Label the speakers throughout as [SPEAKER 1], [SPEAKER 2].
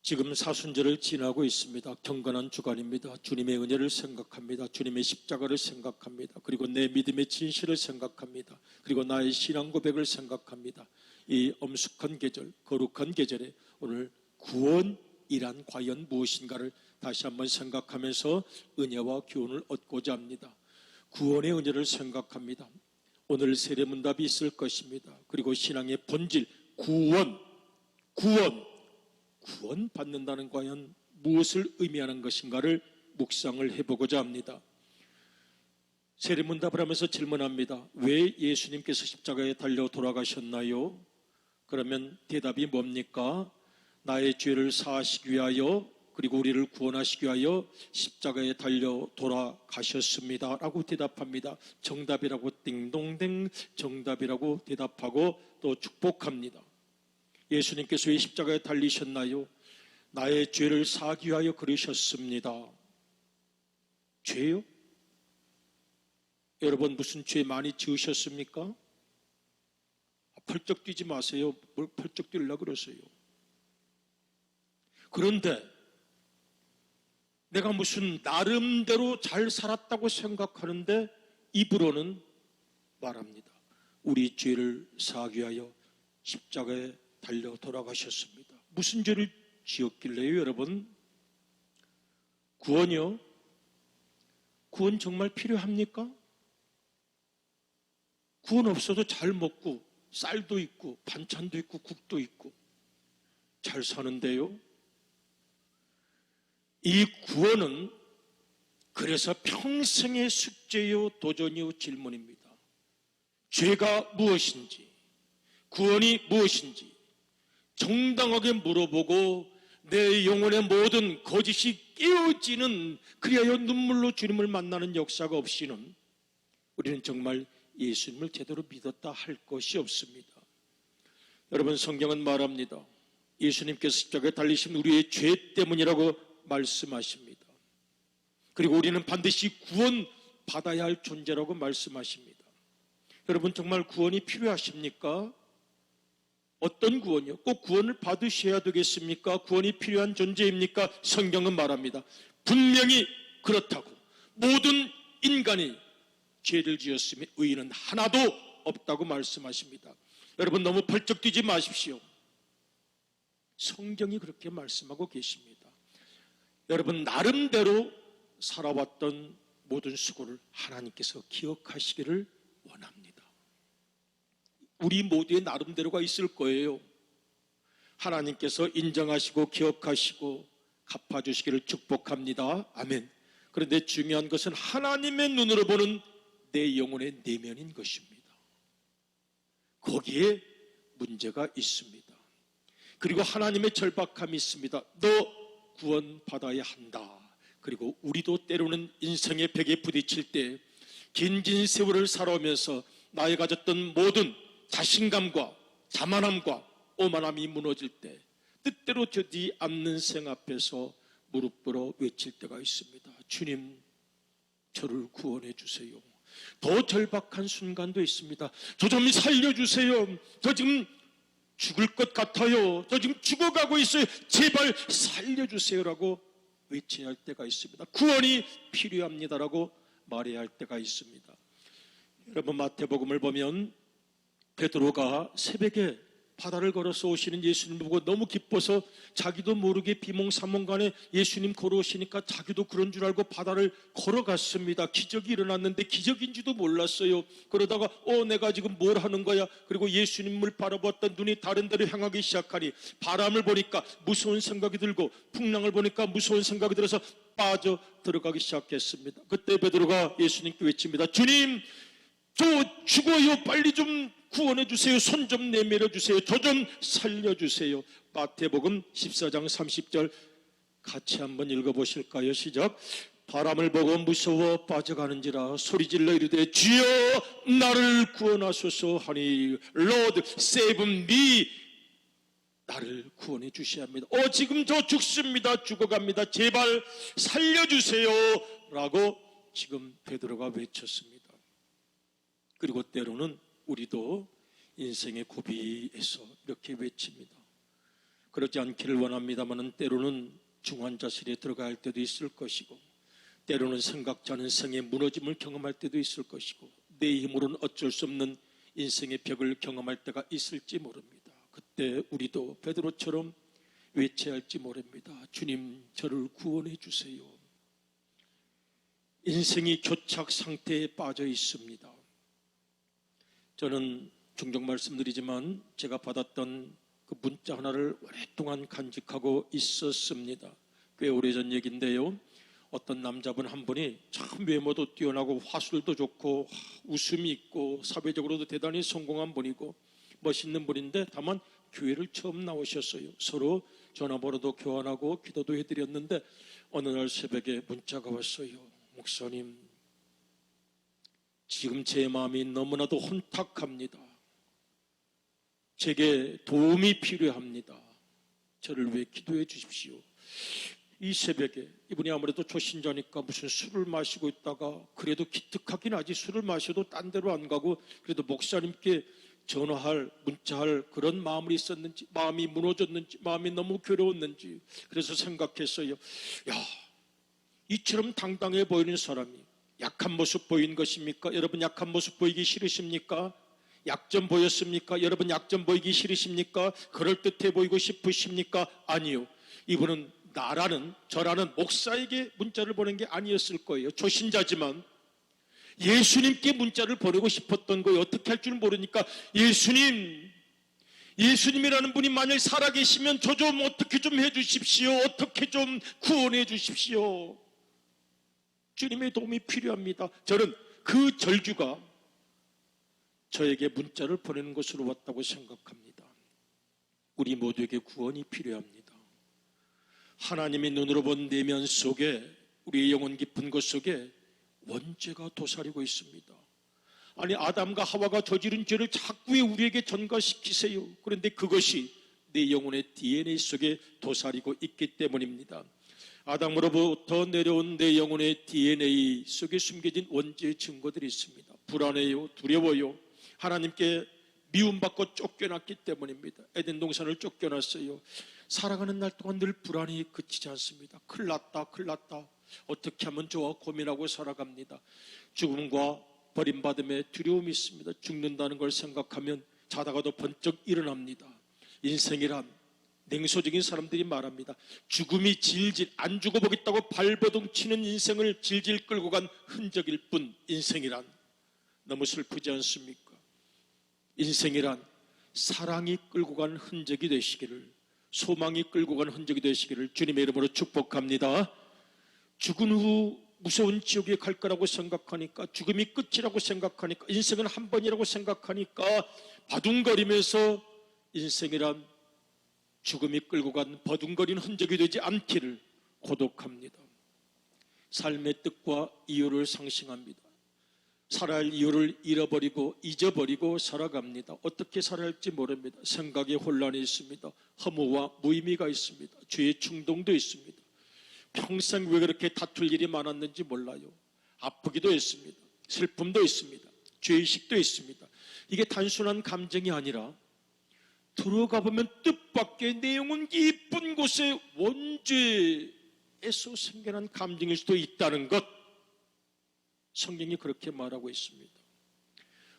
[SPEAKER 1] 지금 사순절을 지나고 있습니다. 경건한 주간입니다. 주님의 은혜를 생각합니다. 주님의 십자가를 생각합니다. 그리고 내 믿음의 진실을 생각합니다. 그리고 나의 신앙 고백을 생각합니다. 이 엄숙한 계절, 거룩한 계절에 오늘 구원이란 과연 무엇인가를 다시 한번 생각하면서 은혜와 교훈을 얻고자 합니다. 구원의 은혜를 생각합니다. 오늘 세례문답이 있을 것입니다. 그리고 신앙의 본질, 구원받는다는 과연 무엇을 의미하는 것인가를 묵상을 해보고자 합니다. 세례문답을 하면서 질문합니다. 왜 예수님께서 십자가에 달려 돌아가셨나요? 그러면 대답이 뭡니까? 나의 죄를 사하시기 위하여 그리고 우리를 구원하시기 위하여 십자가에 달려 돌아가셨습니다 라고 대답합니다. 정답이라고 띵동댕 정답이라고 대답하고 또 축복합니다. 예수님께서 왜 십자가에 달리셨나요? 나의 죄를 사하기 위하여 그러셨습니다. 죄요? 여러분 무슨 죄 많이 지으셨습니까? 펄쩍 뛰지 마세요. 뭘 펄쩍 뛰려고 그러세요? 그런데 내가 무슨 나름대로 잘 살았다고 생각하는데 입으로는 말합니다. 우리 죄를 사하기 위하여 십자가에 달려 돌아가셨습니다. 무슨 죄를 지었길래요, 여러분? 구원이요? 구원 정말 필요합니까? 구원 없어도 잘 먹고 쌀도 있고 반찬도 있고 국도 있고 잘 사는데요. 이 구원은 그래서 평생의 숙제요 도전이요 질문입니다. 죄가 무엇인지, 구원이 무엇인지 정당하게 물어보고 내 영혼의 모든 거짓이 깨어지는, 그리하여 눈물로 주님을 만나는 역사가 없이는 우리는 정말 예수님을 제대로 믿었다 할 것이 없습니다. 여러분, 성경은 말합니다. 예수님께서 십자가에 달리신 우리의 죄 때문이라고 말씀하십니다. 그리고 우리는 반드시 구원받아야 할 존재라고 말씀하십니다. 여러분, 정말 구원이 필요하십니까? 어떤 구원이요? 꼭 구원을 받으셔야 되겠습니까? 구원이 필요한 존재입니까? 성경은 말합니다. 분명히 그렇다고. 모든 인간이 죄를 지었으며 의인은 하나도 없다고 말씀하십니다. 여러분, 너무 펄쩍 뛰지 마십시오. 성경이 그렇게 말씀하고 계십니다. 여러분, 나름대로 살아왔던 모든 수고를 하나님께서 기억하시기를 원합니다. 우리 모두의 나름대로가 있을 거예요. 하나님께서 인정하시고 기억하시고 갚아주시기를 축복합니다. 아멘. 그런데 중요한 것은 하나님의 눈으로 보는 내 영혼의 내면인 것입니다. 거기에 문제가 있습니다. 그리고 하나님의 절박함이 있습니다. 너 구원받아야 한다. 그리고 우리도 때로는 인생의 벽에 부딪힐 때 긴 세월을 살아오면서 나의 가졌던 모든 자신감과 자만함과 오만함이 무너질 때 뜻대로 되지 않는 생 앞에서 무릎 꿇어 외칠 때가 있습니다. 주님, 저를 구원해 주세요. 더 절박한 순간도 있습니다. 저 좀 살려주세요. 저 지금 죽을 것 같아요. 저 지금 죽어가고 있어요. 제발 살려주세요라고 외쳐야 할 때가 있습니다. 구원이 필요합니다라고 말해야 할 때가 있습니다. 여러분, 마태복음을 보면 베드로가 새벽에 바다를 걸어서 오시는 예수님 보고 너무 기뻐서 자기도 모르게 비몽사몽간에 예수님 걸어오시니까 자기도 그런 줄 알고 바다를 걸어갔습니다. 기적이 일어났는데 기적인지도 몰랐어요. 그러다가 내가 지금 뭘 하는 거야? 그리고 예수님을 바라보았던 눈이 다른 데로 향하기 시작하니 바람을 보니까 무서운 생각이 들고 풍랑을 보니까 무서운 생각이 들어서 빠져 들어가기 시작했습니다. 그때 베드로가 예수님께 외칩니다. 주님, 저 죽어요. 빨리 좀 구원해 주세요. 손 좀 내밀어 주세요. 저 좀 살려주세요. 마태복음 14장 30절 같이 한번 읽어보실까요? 시작. 바람을 보고 무서워 빠져가는지라 소리질러 이르되 주여 나를 구원하소서 하니 Lord save me. 나를 구원해 주셔야 합니다. 지금 저 죽습니다. 죽어갑니다. 제발 살려주세요 라고 지금 베드로가 외쳤습니다. 그리고 때로는 우리도 인생의 고비에서 이렇게 외칩니다. 그러지 않기를 원합니다마는 때로는 중환자실에 들어가야 할 때도 있을 것이고, 때로는 생각지 않은 생의 무너짐을 경험할 때도 있을 것이고, 내 힘으로는 어쩔 수 없는 인생의 벽을 경험할 때가 있을지 모릅니다. 그때 우리도 베드로처럼 외쳐야 할지 모릅니다. 주님, 저를 구원해 주세요. 인생이 교착 상태에 빠져 있습니다. 저는 종종 말씀드리지만 제가 받았던 그 문자 하나를 오랫동안 간직하고 있었습니다. 꽤 오래전 얘기인데요. 어떤 남자분 한 분이 참 외모도 뛰어나고 화술도 좋고 웃음이 있고 사회적으로도 대단히 성공한 분이고 멋있는 분인데, 다만 교회를 처음 나오셨어요. 서로 전화번호도 교환하고 기도도 해드렸는데 어느 날 새벽에 문자가 왔어요. 목사님, 지금 제 마음이 너무나도 혼탁합니다. 제게 도움이 필요합니다. 저를 위해 기도해 주십시오. 이 새벽에 이분이 아무래도 초신자니까 무슨 술을 마시고 있다가, 그래도 기특하긴 하지, 술을 마셔도 딴 데로 안 가고 그래도 목사님께 전화할, 문자할 그런 마음이 있었는지, 마음이 무너졌는지, 마음이 너무 괴로웠는지, 그래서 생각했어요. 야, 이처럼 당당해 보이는 사람이 약한 모습 보인 것입니까? 여러분, 약한 모습 보이기 싫으십니까? 약점 보였습니까? 여러분, 약점 보이기 싫으십니까? 그럴듯해 보이고 싶으십니까? 아니요. 이분은 나라는, 저라는 목사에게 문자를 보낸 게 아니었을 거예요. 초신자지만 예수님께 문자를 보내고 싶었던 거예요. 어떻게 할 줄 모르니까, 예수님이라는 분이 만약 살아계시면 저 좀 어떻게 좀 해주십시오. 어떻게 좀 구원해 주십시오. 주님의 도움이 필요합니다. 저는 그 절규가 저에게 문자를 보내는 것으로 왔다고 생각합니다. 우리 모두에게 구원이 필요합니다. 하나님의 눈으로 본 내면 속에, 우리의 영혼 깊은 곳 속에 원죄가 도사리고 있습니다. 아니, 아담과 하와가 저지른 죄를 자꾸 우리에게 전가시키세요. 그런데 그것이 내 영혼의 DNA 속에 도사리고 있기 때문입니다. 아담으로부터 내려온 내 영혼의 DNA 속에 숨겨진 원죄의 증거들이 있습니다. 불안해요, 두려워요, 하나님께 미움받고 쫓겨났기 때문입니다. 에덴 동산을 쫓겨났어요. 살아가는 날 동안 늘 불안이 그치지 않습니다. 큰일 났다, 큰일 났다, 어떻게 하면 좋아 고민하고 살아갑니다. 죽음과 버림받음의 두려움이 있습니다. 죽는다는 걸 생각하면 자다가도 번쩍 일어납니다. 인생이란, 냉소적인 사람들이 말합니다. 죽음이 질질, 안 죽어보겠다고 발버둥 치는 인생을 질질 끌고 간 흔적일 뿐. 인생이란 너무 슬프지 않습니까? 인생이란 사랑이 끌고 간 흔적이 되시기를, 소망이 끌고 간 흔적이 되시기를 주님의 이름으로 축복합니다. 죽은 후 무서운 지옥에 갈 거라고 생각하니까, 죽음이 끝이라고 생각하니까, 인생은 한 번이라고 생각하니까 바둥거리면서 인생이란 죽음이 끌고 간 버둥거리는 흔적이 되지 않기를 고독합니다. 삶의 뜻과 이유를 상실합니다. 살아야 할 이유를 잃어버리고 잊어버리고 살아갑니다. 어떻게 살아야 할지 모릅니다. 생각에 혼란이 있습니다. 허무와 무의미가 있습니다. 죄의 충동도 있습니다. 평생 왜 그렇게 다툴 일이 많았는지 몰라요. 아프기도 했습니다. 슬픔도 있습니다. 죄의식도 있습니다. 이게 단순한 감정이 아니라 들어가 보면 뜻밖의 내용은 깊은 곳에 원죄에서 생겨난 감정일 수도 있다는 것, 성경이 그렇게 말하고 있습니다.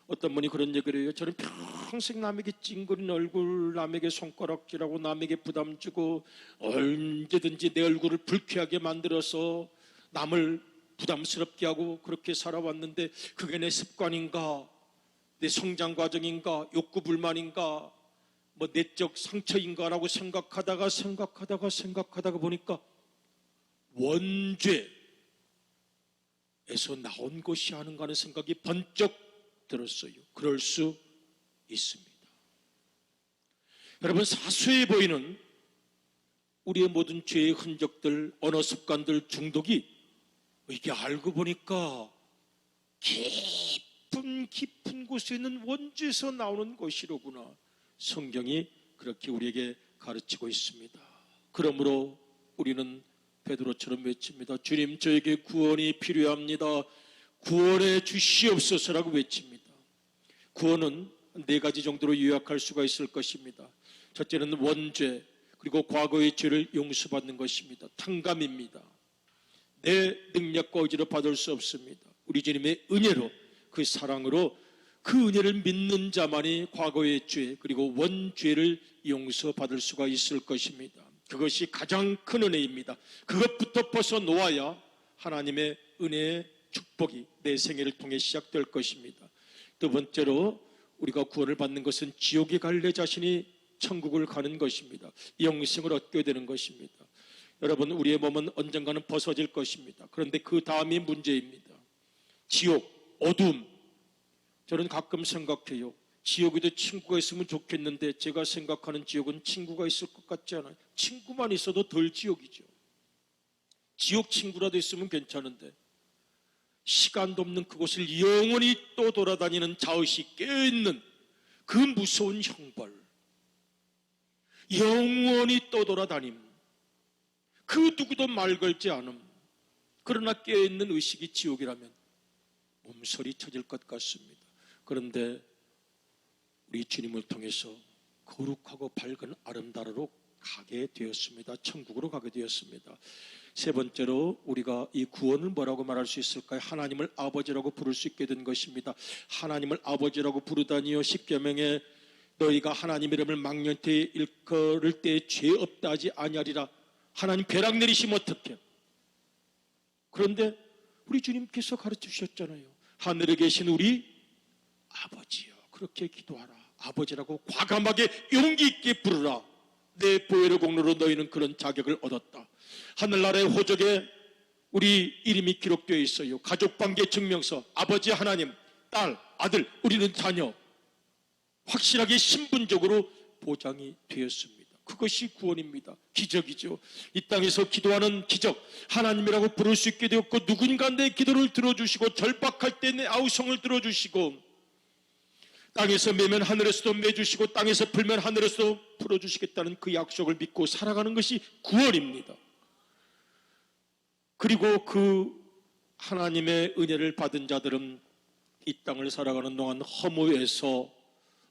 [SPEAKER 1] 어떤 분이 그런 얘기를 해요. 저는 평생 남에게 찡그린 얼굴, 남에게 손가락질하고 남에게 부담 주고 언제든지 내 얼굴을 불쾌하게 만들어서 남을 부담스럽게 하고 그렇게 살아왔는데, 그게 내 습관인가, 내 성장 과정인가, 욕구 불만인가, 뭐 내적 상처인가라고 생각하다가 보니까 원죄에서 나온 것이 아닌가 하는 생각이 번쩍 들었어요. 그럴 수 있습니다. 여러분, 사소해 보이는 우리의 모든 죄의 흔적들, 언어 습관들, 중독이 이게 알고 보니까 깊은 곳에 있는 원죄에서 나오는 것이로구나. 성경이 그렇게 우리에게 가르치고 있습니다. 그러므로 우리는 베드로처럼 외칩니다. 주님, 저에게 구원이 필요합니다. 구원해 주시옵소서라고 외칩니다. 구원은 네 가지 정도로 요약할 수가 있을 것입니다. 첫째는 원죄, 그리고 그리고 과거의 죄를 용서받는 것입니다. 탕감입니다. 내 능력과 의지로 받을 수 없습니다. 우리 주님의 은혜로, 그 사랑으로, 그 은혜를 믿는 자만이 과거의 죄 그리고 원죄를 용서받을 수가 있을 것입니다. 그것이 가장 큰 은혜입니다. 그것부터 벗어놓아야 하나님의 은혜의 축복이 내 생애를 통해 시작될 것입니다. 두 번째로 우리가 구원을 받는 것은 지옥에 갈 내 자신이 천국을 가는 것입니다. 영생을 얻게 되는 것입니다. 여러분, 우리의 몸은 언젠가는 벗어질 것입니다. 그런데 그 다음이 문제입니다. 지옥, 어둠. 저는 가끔 생각해요. 지옥에도 친구가 있으면 좋겠는데 제가 생각하는 지옥은 친구가 있을 것 같지 않아요. 친구만 있어도 덜 지옥이죠. 지옥 친구라도 있으면 괜찮은데 시간도 없는 그곳을 영원히 또 돌아다니는 자의식 깨어있는 그 무서운 형벌, 영원히 또 돌아다님, 그 누구도 말 걸지 않음, 그러나 깨어있는 의식이 지옥이라면 몸서리 쳐질 것 같습니다. 그런데 우리 주님을 통해서 거룩하고 밝은 아름다로로 가게 되었습니다. 천국으로 가게 되었습니다. 세 번째로 우리가 이 구원을 뭐라고 말할 수 있을까요? 하나님을 아버지라고 부를 수 있게 된 것입니다. 하나님을 아버지라고 부르다니요, 십계명에 너희가 하나님 이름을 망령되이 일컬을 때 죄 없다 하지 아니하리라. 하나님 벼락 내리시면 어떡해? 그런데 우리 주님께서 가르쳐 주셨잖아요. 하늘에 계신 우리 아버지요, 그렇게 기도하라. 아버지라고 과감하게 용기 있게 부르라. 내 보혈의 공로로 너희는 그런 자격을 얻었다. 하늘나라의 호적에 우리 이름이 기록되어 있어요. 가족관계 증명서, 아버지 하나님, 딸, 아들, 우리는 자녀, 확실하게 신분적으로 보장이 되었습니다. 그것이 구원입니다. 기적이죠. 이 땅에서 기도하는 기적, 하나님이라고 부를 수 있게 되었고, 누군가 내 기도를 들어주시고, 절박할 때 내 아우성을 들어주시고, 땅에서 매면 하늘에서도 매주시고 땅에서 풀면 하늘에서도 풀어주시겠다는 그 약속을 믿고 살아가는 것이 구원입니다. 그리고 그 하나님의 은혜를 받은 자들은 이 땅을 살아가는 동안 허무에서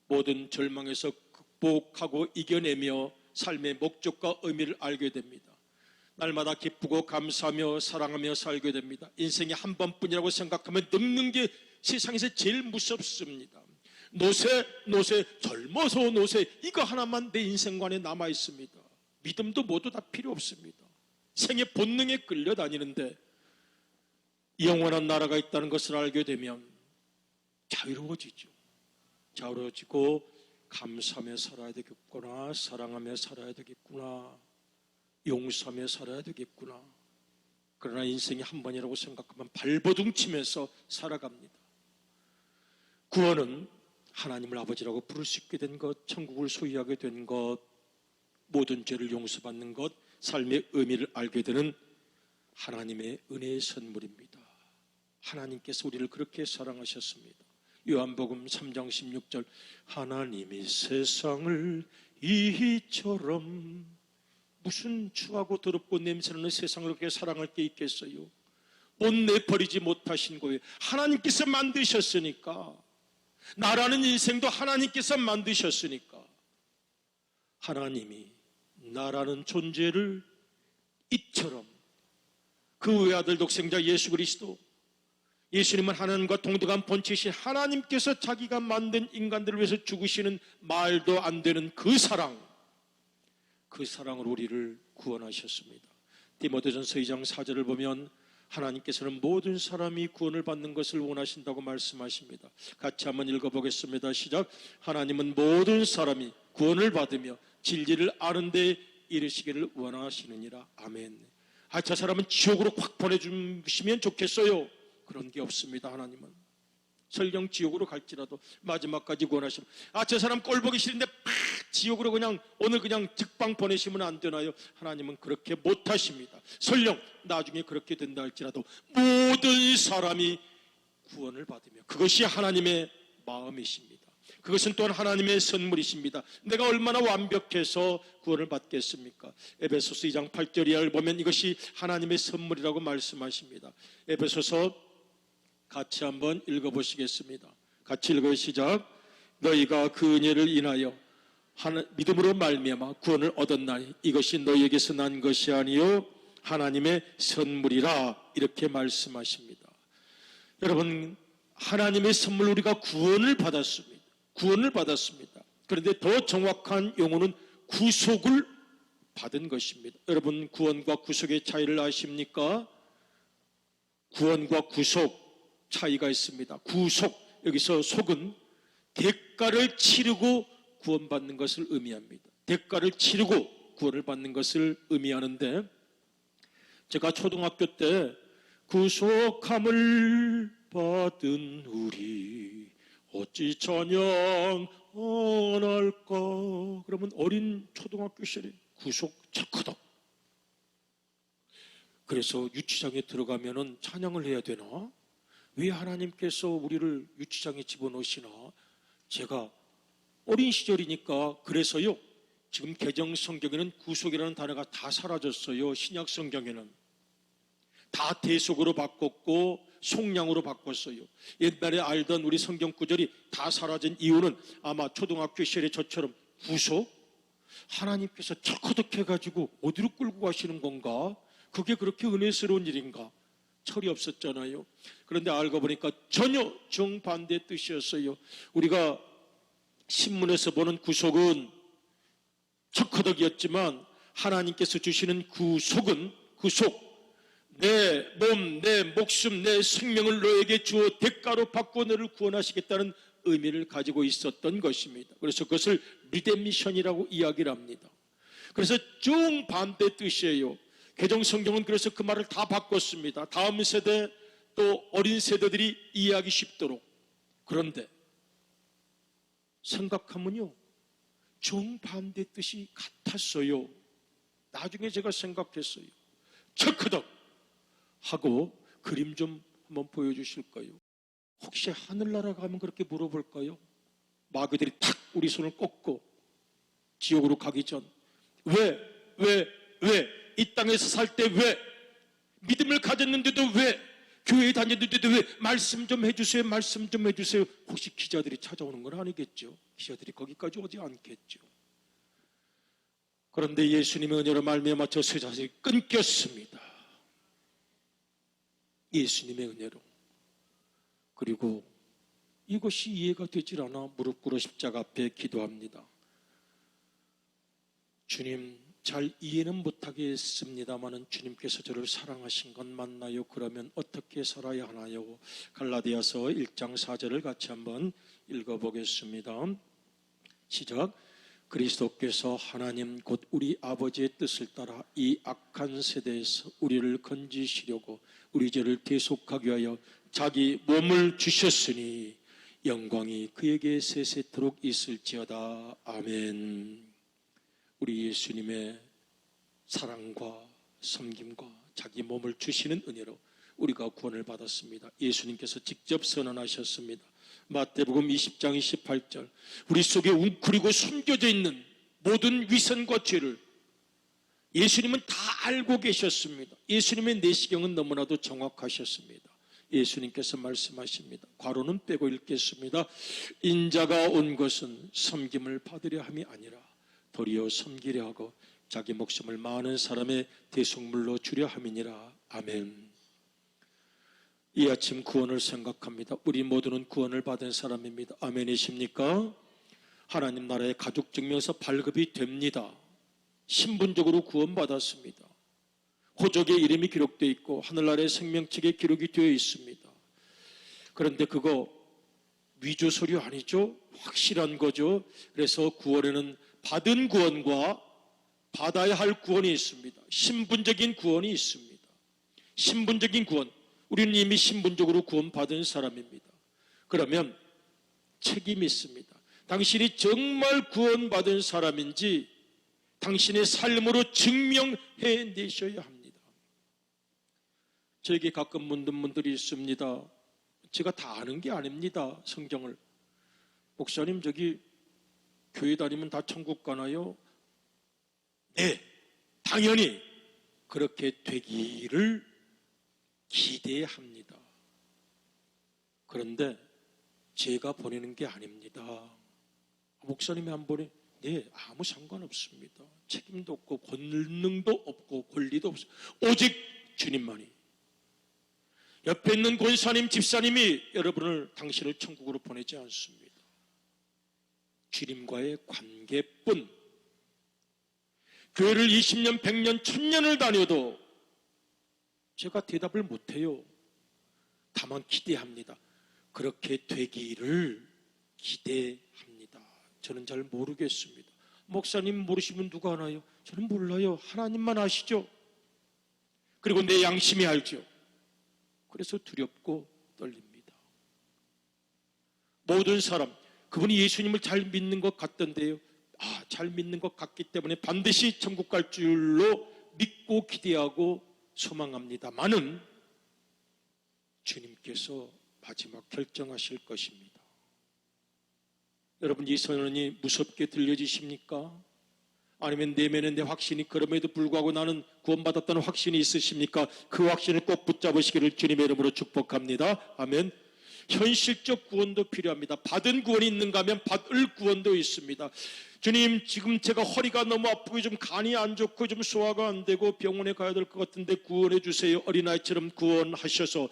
[SPEAKER 1] 모든 절망에서 극복하고 이겨내며 삶의 목적과 의미를 알게 됩니다. 날마다 기쁘고 감사하며 사랑하며 살게 됩니다. 인생이 한 번뿐이라고 생각하면 늙는 게 세상에서 제일 무섭습니다. 노세, 젊어서 노세, 이거 하나만 내 인생관에 남아 있습니다. 믿음도 모두 다 필요 없습니다. 생의 본능에 끌려다니는데 영원한 나라가 있다는 것을 알게 되면 자유로워지죠. 자유로워지고 감사하며 살아야 되겠구나, 사랑하며 살아야 되겠구나, 용서하며 살아야 되겠구나. 그러나 인생이 한 번이라고 생각하면 발버둥 치면서 살아갑니다. 구원은 하나님을 아버지라고 부를 수 있게 된 것, 천국을 소유하게 된 것, 모든 죄를 용서받는 것, 삶의 의미를 알게 되는 하나님의 은혜의 선물입니다. 하나님께서 우리를 그렇게 사랑하셨습니다. 요한복음 3장 16절, 하나님이 세상을 이처럼, 무슨 추하고 더럽고 냄새나는 세상을 그렇게 사랑할 게 있겠어요? 못 내버리지 못하신 거예요. 하나님께서 만드셨으니까, 나라는 인생도 하나님께서 만드셨으니까, 하나님이 나라는 존재를 이처럼, 그 외아들 독생자 예수 그리스도, 예수님은 하나님과 동등한 본체이신 하나님께서 자기가 만든 인간들을 위해서 죽으시는 말도 안 되는 그 사랑, 그 사랑으로 우리를 구원하셨습니다. 디모데전서 2장 4절을 보면 하나님께서는 모든 사람이 구원을 받는 것을 원하신다고 말씀하십니다. 같이 한번 읽어보겠습니다. 시작. 하나님은 모든 사람이 구원을 받으며 진리를 아는 데 이르시기를 원하시느니라. 아멘. 저 사람은 지옥으로 확 보내주시면 좋겠어요. 그런 게 없습니다. 하나님은 설령 지옥으로 갈지라도 마지막까지 구원하시면, 저 사람 꼴 보기 싫은데 지옥으로 그냥 오늘 그냥 즉방 보내시면 안 되나요? 하나님은 그렇게 못하십니다. 설령 나중에 그렇게 된다 할지라도 모든 사람이 구원을 받으며, 그것이 하나님의 마음이십니다. 그것은 또한 하나님의 선물이십니다. 내가 얼마나 완벽해서 구원을 받겠습니까? 에베소서 2장 8절 이하를 보면 이것이 하나님의 선물이라고 말씀하십니다. 에베소서 같이 한번 읽어보시겠습니다. 같이 읽어요. 시작. 너희가 그 은혜를 인하여 믿음으로 말미암아 구원을 얻었나니 이것이 너희에게서 난 것이 아니요 하나님의 선물이라 이렇게 말씀하십니다. 여러분, 하나님의 선물 우리가 구원을 받았습니다. 구원을 받았습니다. 그런데 더 정확한 용어는 구속을 받은 것입니다. 여러분, 구원과 구속의 차이를 아십니까? 구원과 구속 차이가 있습니다. 구속, 여기서 속은 대가를 치르고 구원받는 것을 의미합니다. 대가를 치르고 구원을 받는 것을 의미하는데, 제가 초등학교 때 구속함을 받은 우리 어찌 찬양할까, 그러면 어린 초등학교 시절에 구속 쳤거든. 그래서 유치장에 들어가면은 찬양을 해야 되나? 왜 하나님께서 우리를 유치장에 집어넣으시나? 제가 어린 시절이니까 그래서요. 지금 개정 성경에는 구속이라는 단어가 다 사라졌어요. 신약 성경에는 다 대속으로 바꿨고 속량으로 바꿨어요. 옛날에 알던 우리 성경 구절이 다 사라진 이유는 아마 초등학교 시절에 저처럼 구속? 하나님께서 척허덕해가지고 어디로 끌고 가시는 건가? 그게 그렇게 은혜스러운 일인가? 철이 없었잖아요. 그런데 알고 보니까 전혀 정반대의 뜻이었어요. 우리가 신문에서 보는 구속은 척허덕이었지만 하나님께서 주시는 구속은 구속, 내 몸, 내 목숨, 내 생명을 너에게 주어 대가로 바꾸어 너를 구원하시겠다는 의미를 가지고 있었던 것입니다. 그래서 그것을 리데미션이라고 이야기를 합니다. 그래서 정반대 뜻이에요. 개정 성경은 그래서 그 말을 다 바꿨습니다. 다음 세대 또 어린 세대들이 이해하기 쉽도록. 그런데 생각하면요, 정반대 뜻이 같았어요. 나중에 제가 생각했어요. 척허덕 하고 그림 좀 한번 보여주실까요? 혹시 하늘나라 가면 그렇게 물어볼까요? 마귀들이 탁 우리 손을 꺾고 지옥으로 가기 전 왜? 이 땅에서 살 때 왜? 믿음을 가졌는데도 왜? 교회에 다녔는데도 왜? 말씀 좀 해주세요. 말씀 좀 해주세요. 혹시 기자들이 찾아오는 건 아니겠죠? 기자들이 거기까지 오지 않겠죠. 그런데 예수님의 은혜로 말미암아 저 세자들이 끊겼습니다. 예수님의 은혜로. 그리고 이것이 이해가 되질 않아 무릎 꿇어 십자가 앞에 기도합니다. 주님, 잘 이해는 못하겠습니다마는 주님께서 저를 사랑하신 건 맞나요? 그러면 어떻게 살아야 하나요? 갈라디아서 1장 4절을 같이 한번 읽어보겠습니다. 시작. 그리스도께서 하나님 곧 우리 아버지의 뜻을 따라 이 악한 세대에서 우리를 건지시려고 우리 죄를 대속하기 위하여 자기 몸을 주셨으니 영광이 그에게 세세토록 있을지어다. 아멘. 우리 예수님의 사랑과 섬김과 자기 몸을 주시는 은혜로 우리가 구원을 받았습니다. 예수님께서 직접 선언하셨습니다. 마태복음 20장 28절, 우리 속에 웅크리고 숨겨져 있는 모든 위선과 죄를 예수님은 다 알고 계셨습니다. 예수님의 내시경은 너무나도 정확하셨습니다. 예수님께서 말씀하십니다. 괄호는 빼고 읽겠습니다. 인자가 온 것은 섬김을 받으려 함이 아니라 도리어 섬기려 하고 자기 목숨을 많은 사람의 대속물로 주려 함이니라. 아멘. 이 아침 구원을 생각합니다. 우리 모두는 구원을 받은 사람입니다. 아멘이십니까? 하나님 나라의 가족증명서 발급이 됩니다. 신분적으로 구원받았습니다. 호적의 이름이 기록되어 있고 하늘나라의 생명책에 기록이 되어 있습니다. 그런데 그거 위조 서류 아니죠? 확실한 거죠. 그래서 구원에는 받은 구원과 받아야 할 구원이 있습니다. 신분적인 구원이 있습니다. 신분적인 구원, 우리는 이미 신분적으로 구원받은 사람입니다. 그러면 책임이 있습니다. 당신이 정말 구원받은 사람인지 당신의 삶으로 증명해내셔야 합니다. 저에게 가끔 묻는 분들이 있습니다. 제가 다 아는 게 아닙니다. 성경을. 목사님, 저기 교회 다니면 다 천국 가나요? 네, 당연히 그렇게 되기를 기대합니다. 그런데 제가 보내는 게 아닙니다. 목사님이 안 보내? 네, 아무 상관없습니다. 책임도 없고 권능도 없고 권리도 없어요. 오직 주님만이. 옆에 있는 권사님, 집사님이 여러분을, 당신을 천국으로 보내지 않습니다. 주님과의 관계뿐. 교회를 20년, 100년, 1000년을 다녀도 제가 대답을 못해요. 다만 기대합니다. 그렇게 되기를 기대합니다. 저는 잘 모르겠습니다. 목사님 모르시면 누가 아나요? 저는 몰라요. 하나님만 아시죠? 그리고 내 양심이 알죠. 그래서 두렵고 떨립니다. 모든 사람, 그분이 예수님을 잘 믿는 것 같던데요. 잘 믿는 것 같기 때문에 반드시 천국 갈 줄로 믿고 기대하고 소망합니다만은 주님께서 마지막 결정하실 것입니다. 여러분, 이 선언이 무섭게 들려지십니까? 아니면 내면에 내 확신이 그럼에도 불구하고 나는 구원받았다는 확신이 있으십니까? 그 확신을 꼭 붙잡으시기를 주님의 이름으로 축복합니다. 아멘. 현실적 구원도 필요합니다. 받은 구원이 있는가 하면 받을 구원도 있습니다. 주님, 지금 제가 허리가 너무 아프고 좀 간이 안 좋고 좀 소화가 안 되고 병원에 가야 될 것 같은데 구원해 주세요. 어린아이처럼 구원하셔서,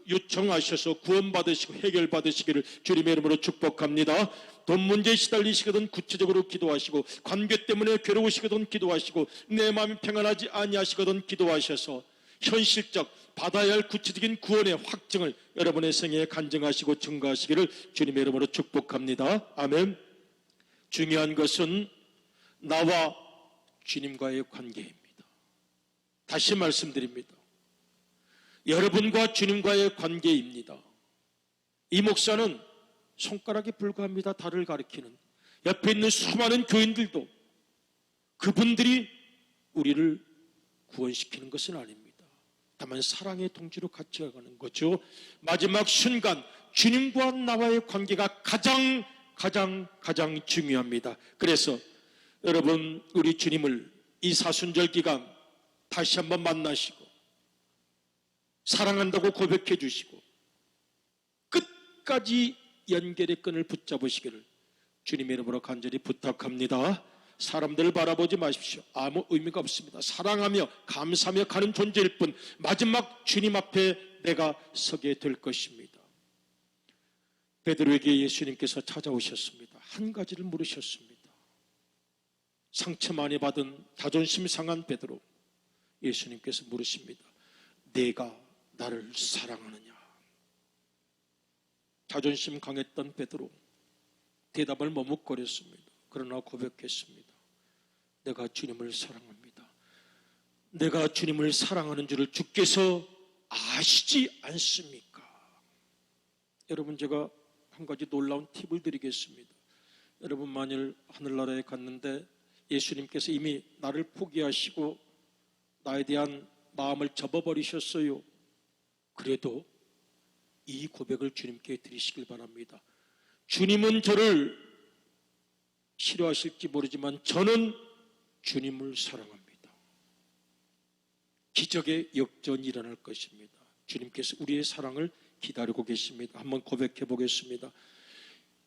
[SPEAKER 1] 요청하셔서 구원받으시고 해결받으시기를 주님의 이름으로 축복합니다. 돈 문제에 시달리시거든 구체적으로 기도하시고, 관계 때문에 괴로우시거든 기도하시고, 내 마음이 평안하지 아니하시거든 기도하셔서 현실적 받아야 할 구체적인 구원의 확증을 여러분의 생애에 간증하시고 증거하시기를 주님의 이름으로 축복합니다. 아멘. 중요한 것은 나와 주님과의 관계입니다. 다시 말씀드립니다. 여러분과 주님과의 관계입니다. 이 목사는 손가락에 불과합니다. 달을 가리키는. 옆에 있는 수많은 교인들도 그분들이 우리를 구원시키는 것은 아닙니다. 다만 사랑의 동지로 같이 가는 거죠. 마지막 순간 주님과 나와의 관계가 가장 중요합니다. 그래서 여러분, 우리 주님을 이 사순절 기간 다시 한번 만나시고 사랑한다고 고백해 주시고 끝까지 연결의 끈을 붙잡으시기를 주님의 이름으로 간절히 부탁합니다. 사람들을 바라보지 마십시오. 아무 의미가 없습니다. 사랑하며 감사하며 가는 존재일 뿐 마지막 주님 앞에 내가 서게 될 것입니다. 베드로에게 예수님께서 찾아오셨습니다. 한 가지를 물으셨습니다. 상처 많이 받은 자존심 상한 베드로, 예수님께서 물으십니다. 내가 나를 사랑하느냐? 자존심 강했던 베드로 대답을 머뭇거렸습니다. 그러나 고백했습니다. 내가 주님을 사랑합니다. 내가 주님을 사랑하는 줄을 주께서 아시지 않습니까? 여러분, 제가 한 가지 놀라운 팁을 드리겠습니다. 여러분, 만일 하늘나라에 갔는데 예수님께서 이미 나를 포기하시고 나에 대한 마음을 접어버리셨어요. 그래도 이 고백을 주님께 드리시길 바랍니다. 주님은 저를 싫어하실지 모르지만 저는 주님을 사랑합니다. 기적의 역전이 일어날 것입니다. 주님께서 우리의 사랑을 기다리고 계십니다. 한번 고백해 보겠습니다.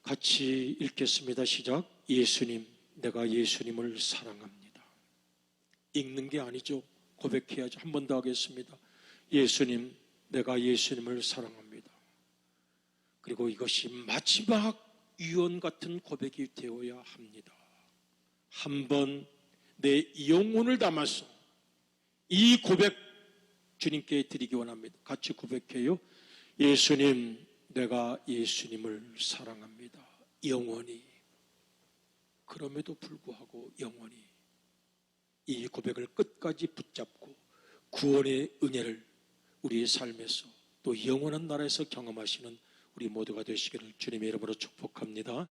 [SPEAKER 1] 같이 읽겠습니다. 시작. 예수님, 내가 예수님을 사랑합니다. 읽는 게 아니죠. 고백해야죠. 한 번 더 하겠습니다. 예수님, 내가 예수님을 사랑합니다. 그리고 이것이 마지막 유언 같은 고백이 되어야 합니다. 한번 내 영혼을 담아서 이 고백 주님께 드리기 원합니다. 같이 고백해요. 예수님, 내가 예수님을 사랑합니다. 영원히. 그럼에도 불구하고 영원히 이 고백을 끝까지 붙잡고 구원의 은혜를 우리의 삶에서 또 영원한 나라에서 경험하시는 우리 모두가 되시기를 주님의 이름으로 축복합니다.